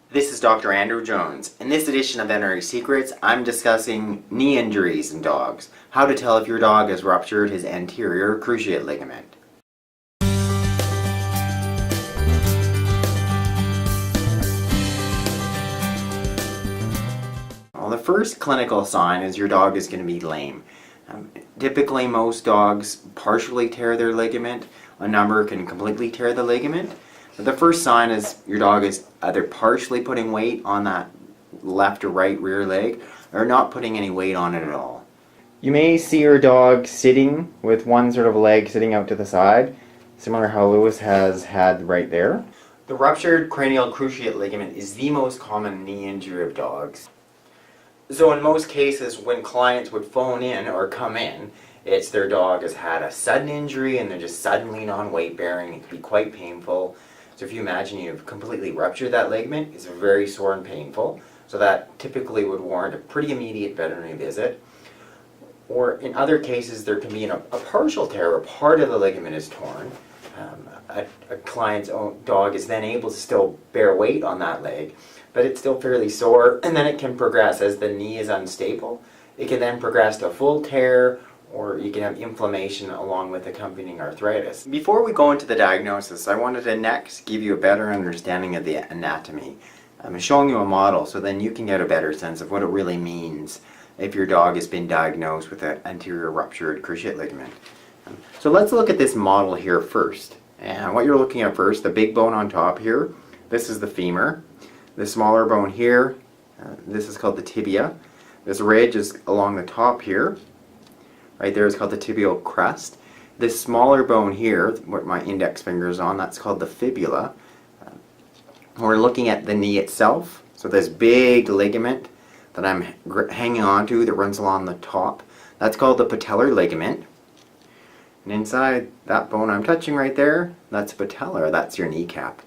This is Dr. Andrew Jones. In this edition of Veterinary Secrets, I'm discussing knee injuries in dogs. How to tell if your dog has ruptured his anterior cruciate ligament. Well, the first clinical sign is your dog is going to be lame. Typically, most dogs partially tear their ligament. A number can completely tear the ligament. But the first sign is your dog is either partially putting weight on that left or right rear leg or not putting any weight on it at all. You may see your dog sitting with one sort of leg sitting out to the side, similar to how Lewis has had right there. The ruptured cranial cruciate ligament is the most common knee injury of dogs. So in most cases, when clients would phone in or come in, it's their dog has had a sudden injury and they're just suddenly non-weight bearing. It can be quite painful. So if you imagine you've completely ruptured that ligament, it's very sore and painful. So that typically would warrant a pretty immediate veterinary visit. Or in other cases, there can be a partial tear where part of the ligament is torn. A client's own dog is then able to still bear weight on that leg, but it's still fairly sore, and then it can progress as the knee is unstable. It can then progress to a full tear, or you can have inflammation along with accompanying arthritis. Before we go into the diagnosis, I wanted to next give you a better understanding of the anatomy. I'm showing you a model so then you can get a better sense of what it really means if your dog has been diagnosed with an anterior ruptured cruciate ligament. So let's look at this model here first. And what you're looking at first, the big bone on top here, this is the femur. The smaller bone here, this is called the tibia. This ridge is along the top here. Right there is called the tibial crest. This smaller bone here, what my index finger is on, that's called the fibula. We're looking at the knee itself. So this big ligament that I'm hanging on to that runs along the top, that's called the patellar ligament. And inside that bone I'm touching right there, that's patellar, that's your kneecap.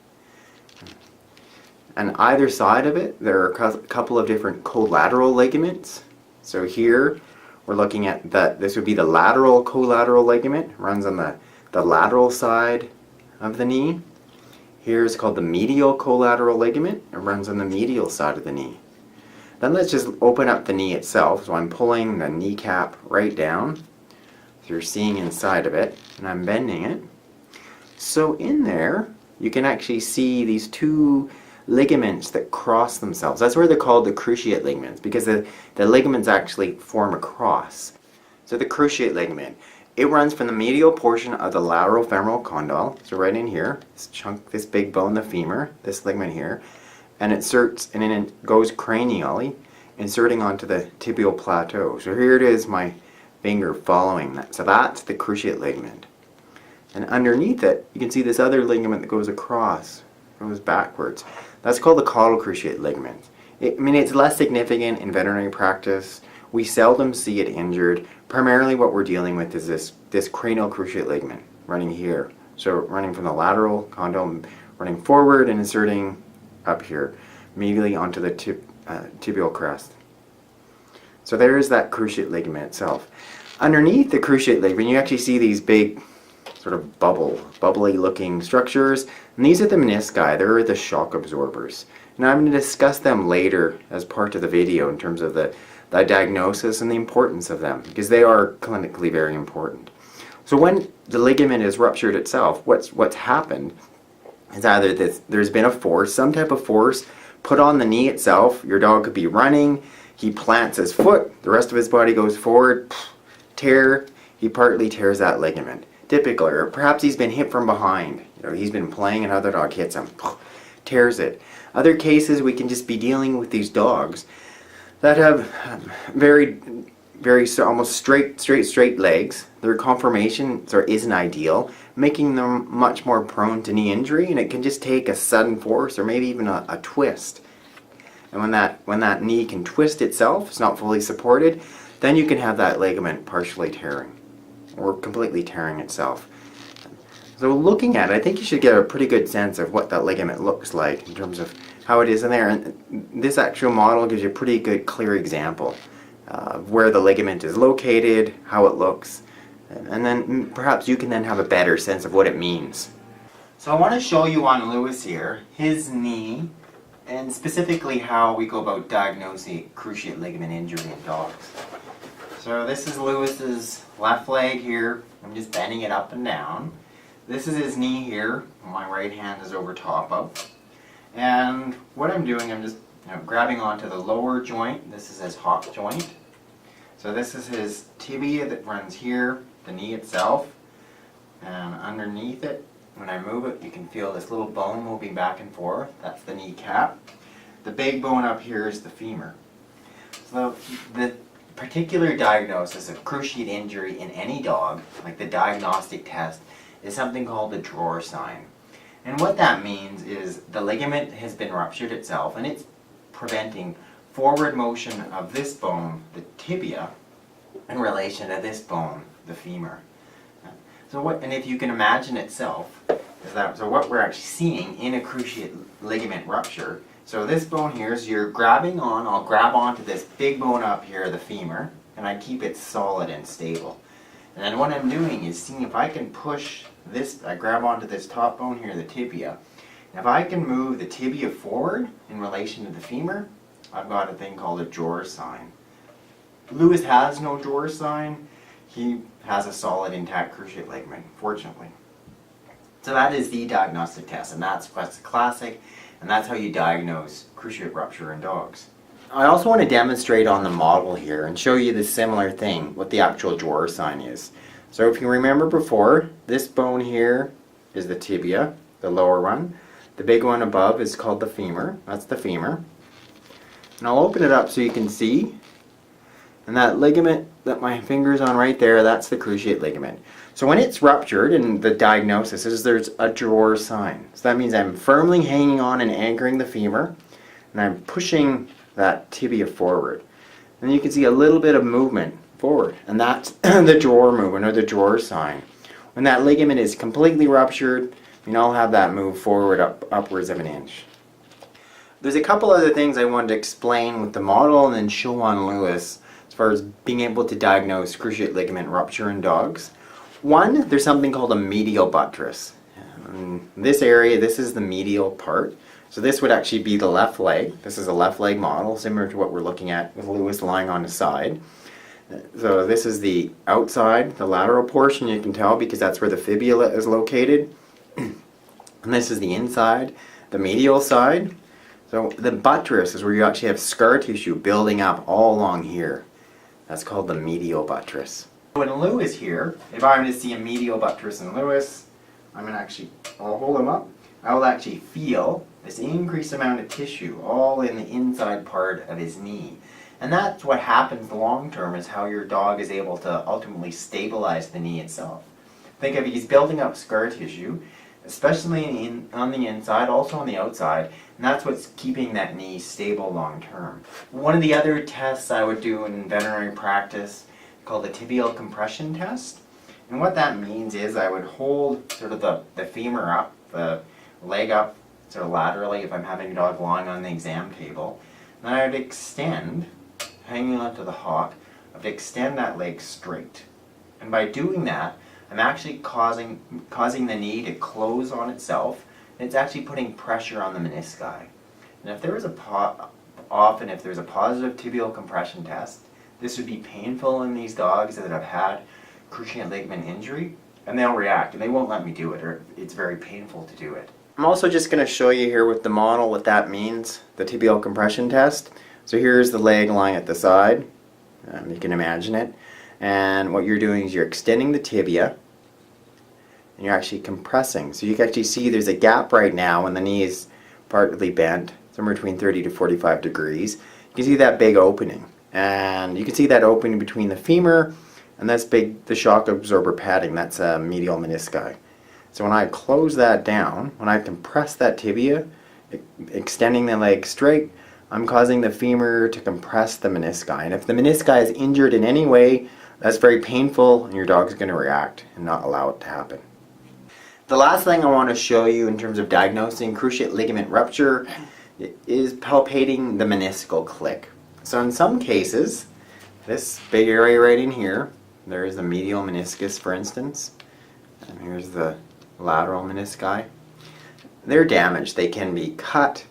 And either side of it, there are a couple of different collateral ligaments. So here, we're looking at this would be the lateral collateral ligament, runs on the lateral side of the knee. Here is called the medial collateral ligament, it runs on the medial side of the knee. Then let's just open up the knee itself. So I'm pulling the kneecap right down. So you're seeing inside of it, and I'm bending it. So in there, you can actually see these two ligaments that cross themselves. That's where they're called the cruciate ligaments, because the ligaments actually form a cross. So the cruciate ligament, it runs from the medial portion of the lateral femoral condyle, so right in here, this chunk, this big bone, the femur, this ligament here, and it inserts, and then it goes cranially, inserting onto the tibial plateau. So here it is, my finger following that. So that's the cruciate ligament. And underneath it, you can see this other ligament that goes across, goes backwards. That's called the caudal cruciate ligament. It's less significant in veterinary practice. We seldom see it injured. Primarily what we're dealing with is this cranial cruciate ligament running here. So running from the lateral condyle, running forward and inserting up here, immediately onto the tibial crest. So there is that cruciate ligament itself. Underneath the cruciate ligament, you actually see these big sort of bubbly looking structures, and these are the menisci. They're the shock absorbers. Now I'm going to discuss them later as part of the video in terms of the diagnosis and the importance of them, because they are clinically very important. So when the ligament is ruptured itself, what's happened is either there's been a force, some type of force put on the knee itself. Your dog could be running, he plants his foot, the rest of his body goes forward, tear, he partly tears that ligament. Typically, or perhaps he's been hit from behind. He's been playing, another dog hits him, tears it. Other cases, we can just be dealing with these dogs that have very almost straight legs. Their conformation isn't ideal, making them much more prone to knee injury, and it can just take a sudden force or maybe even a twist. And when that knee can twist itself, it's not fully supported, then you can have that ligament partially tearing or completely tearing itself. So looking at it, I think you should get a pretty good sense of what that ligament looks like in terms of how it is in there. And this actual model gives you a pretty good, clear example of where the ligament is located, how it looks, and then perhaps you can then have a better sense of what it means. So I want to show you on Lewis here, his knee and specifically how we go about diagnosing cruciate ligament injury in dogs. So this is Lewis's left leg here. I'm just bending it up and down. This is his knee here. My right hand is over top of. And what I'm doing, I'm just grabbing onto the lower joint. This is his hop joint. So this is his tibia that runs here, the knee itself. And underneath it, when I move it, you can feel this little bone moving back and forth. That's the kneecap. The big bone up here is the femur. So the particular diagnosis of cruciate injury in any dog, like the diagnostic test, is something called the drawer sign. And what that means is the ligament has been ruptured itself, and it's preventing forward motion of this bone, the tibia, in relation to this bone, the femur. So and if you can imagine itself, so what we're actually seeing in a cruciate ligament rupture, so this bone here is you're grabbing on, I'll grab onto this big bone up here, the femur, and I keep it solid and stable. And then what I'm doing is seeing if I can push this, I grab onto this top bone here, the tibia, and if I can move the tibia forward in relation to the femur, I've got a thing called a drawer sign. Lewis has no drawer sign. He has a solid intact cruciate ligament, fortunately. So that is the diagnostic test, and that's classic, and that's how you diagnose cruciate rupture in dogs. I also want to demonstrate on the model here and show you the similar thing, what the actual drawer sign is. So if you remember before, this bone here is the tibia, the lower one. The big one above is called the femur. That's the femur. And I'll open it up so you can see. And that ligament that my finger's on right there, that's the cruciate ligament. So when it's ruptured, and the diagnosis is there's a drawer sign. So that means I'm firmly hanging on and anchoring the femur, and I'm pushing that tibia forward. And you can see a little bit of movement forward, and that's the drawer movement, or the drawer sign. When that ligament is completely ruptured, I'll have that move forward upwards of an inch. There's a couple other things I wanted to explain with the model and then show on Lewis as far as being able to diagnose cruciate ligament rupture in dogs. One, there's something called a medial buttress. This area, this is the medial part. So this would actually be the left leg. This is a left leg model, similar to what we're looking at with Lewis lying on his side. So this is the outside, the lateral portion, you can tell because that's where the fibula is located. And this is the inside, the medial side. So the buttress is where you actually have scar tissue building up all along here. That's called the medial buttress. When Lewis here, if I were to see a medial buttress in Lewis, I'll hold him up. I will actually feel this increased amount of tissue all in the inside part of his knee. And that's what happens long term, is how your dog is able to ultimately stabilize the knee itself. Think of it, he's building up scar tissue, especially on the inside, also on the outside, and that's what's keeping that knee stable long term. One of the other tests I would do in veterinary practice called the tibial compression test. And what that means is I would hold sort of the femur up, the leg up sort of laterally if I'm having a dog lying on the exam table. And then I would extend, hanging onto the hock, I would extend that leg straight. And by doing that, I'm actually causing the knee to close on itself, and it's actually putting pressure on the menisci. And if there was if there's a positive tibial compression test, this would be painful in these dogs that have had cruciate ligament injury, and they'll react, and they won't let me do it, or it's very painful to do it. I'm also just going to show you here with the model what that means, the tibial compression test. So here's the leg lying at the side, you can imagine it, and what you're doing is you're extending the tibia, and you're actually compressing. So you can actually see there's a gap right now when the knee is partly bent, somewhere between 30 to 45 degrees. You can see that big opening, and you can see that opening between the femur and that's the shock absorber padding, that's a medial menisci. So when I close that down, when I compress that tibia, extending the leg straight, I'm causing the femur to compress the menisci. And if the menisci is injured in any way, that's very painful, and your dog's going to react and not allow it to happen. The last thing I want to show you in terms of diagnosing cruciate ligament rupture is palpating the meniscal click. So in some cases, this big area right in here, there is the medial meniscus, for instance, and here's the lateral menisci. They're damaged. They can be cut.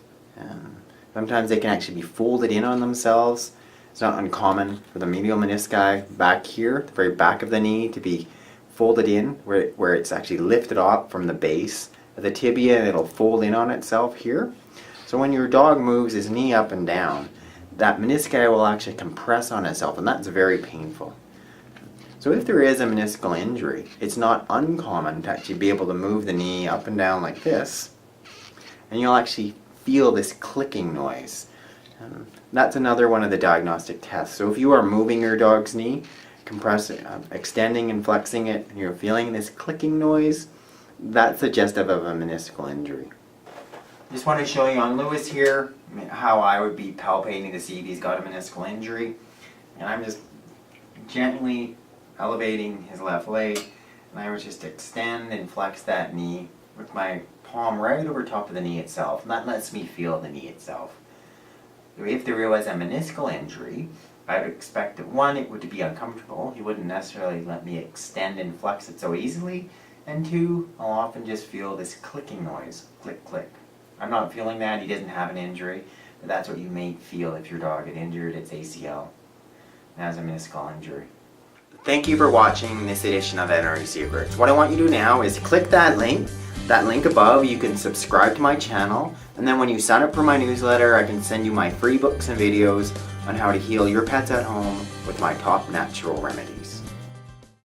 Sometimes they can actually be folded in on themselves. It's not uncommon for the medial menisci back here, the very back of the knee, to be folded in where it's actually lifted up from the base of the tibia and it'll fold in on itself here. So when your dog moves his knee up and down, that menisci will actually compress on itself, and that's very painful. So if there is a meniscal injury, it's not uncommon to actually be able to move the knee up and down like this, and you'll actually feel this clicking noise. That's another one of the diagnostic tests. So if you are moving your dog's knee, compressing, extending and flexing it, and you're feeling this clicking noise, that's suggestive of a meniscal injury. Just want to show you on Lewis here how I would be palpating to see if he's got a meniscal injury. And I'm just gently elevating his left leg, and I would just extend and flex that knee with my palm right over top of the knee itself, and that lets me feel the knee itself. If there was a meniscal injury, I would expect that one, it would be uncomfortable. He wouldn't necessarily let me extend and flex it so easily, and two, I'll often just feel this clicking noise, click, click. I'm not feeling that, he doesn't have an injury, but that's what you may feel if your dog had injured its ACL and has a meniscal injury. Thank you for watching this edition of Veterinary Secrets. What I want you to do now is click that link above. You can subscribe to my channel, and then when you sign up for my newsletter, I can send you my free books and videos on how to heal your pets at home with my top natural remedies.